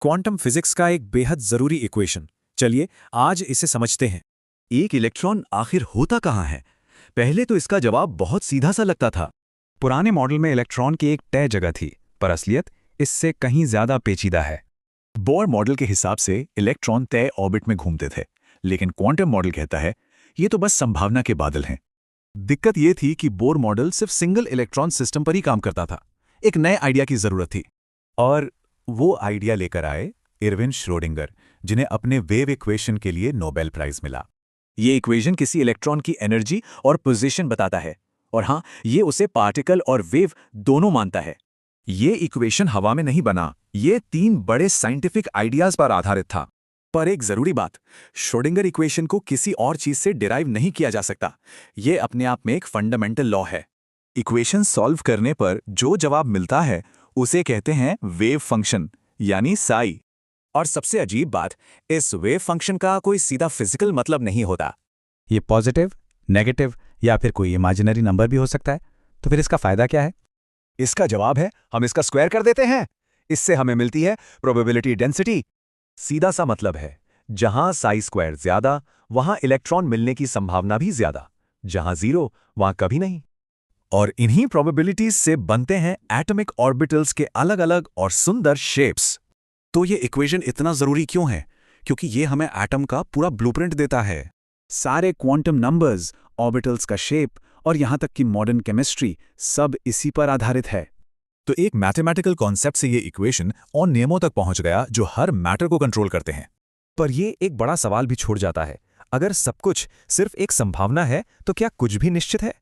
Quantum physics का एक बेहद जरूरी इक्वेशन। चलिए आज इसे समझते हैं। एक इलेक्ट्रॉन आखिर होता कहाँ है? पहले तो इसका जवाब बहुत सीधा सा लगता था। पुराने मॉडल में इलेक्ट्रॉन की एक तय जगह थी, पर असलियत इससे कहीं ज्यादा पेचीदा है। बोर मॉडल के हिसाब से इलेक्ट्रॉन तय ऑर्बिट में घूमते थे, लेकिन क्वांटम मॉडल कहता है ये तो बस संभावना के बादल हैं। दिक्कत ये थी कि बोर मॉडल सिर्फ सिंगल इलेक्ट्रॉन सिस्टम पर ही काम करता था। एक नए आइडिया की जरूरत थी, और वो आइडिया लेकर आए इरविन श्रोडिंगर, जिन्हें अपने वेव इक्वेशन के लिए नोबेल प्राइज मिला। ये इक्वेशन किसी इलेक्ट्रॉन की एनर्जी और पोजीशन बताता है, और हाँ, ये उसे पार्टिकल और वेव दोनों मानता है। ये इक्वेशन हवा में नहीं बना, ये 3 बड़े साइंटिफिक आइडियाज पर आधारित था। पर एक जरूरी बात, श्रोडिंगर इक्वेशन को किसी और चीज से डिराइव नहीं किया जा सकता। ये अपने आप में एक फंडामेंटल लॉ है। इक्वेशन सॉल्व करने पर जो जवाब मिलता है उसे कहते हैं वेव फंक्शन, यानी साई। और सबसे अजीब बात, इस वेव फंक्शन का कोई सीधा फिजिकल मतलब नहीं होता। ये पॉजिटिव, नेगेटिव या फिर कोई इमेजिनरी नंबर भी हो सकता है। तो फिर इसका फायदा क्या है? इसका जवाब है हम इसका स्क्वायर कर देते हैं। इससे हमें मिलती है प्रोबेबिलिटी डेंसिटी। सीधा सा मतलब है, जहां साई स्क्वायर ज्यादा वहां इलेक्ट्रॉन मिलने की संभावना भी ज्यादा, जहां 0 वहां कभी नहीं। और इन्हीं प्रोबेबिलिटीज से बनते हैं एटॉमिक ऑर्बिटल्स के अलग अलग और सुंदर शेप्स। तो ये इक्वेशन इतना जरूरी क्यों है? क्योंकि ये हमें एटम का पूरा ब्लूप्रिंट देता है। सारे क्वांटम नंबर्स, ऑर्बिटल्स का शेप और यहां तक कि मॉडर्न केमिस्ट्री सब इसी पर आधारित है। तो एक मैथमेटिकल कॉन्सेप्ट से ये इक्वेशन और नियमों तक पहुंच गया जो हर मैटर को कंट्रोल करते हैं। पर ये एक बड़ा सवाल भी छोड़ जाता है, अगर सब कुछ सिर्फ एक संभावना है तो क्या कुछ भी निश्चित है?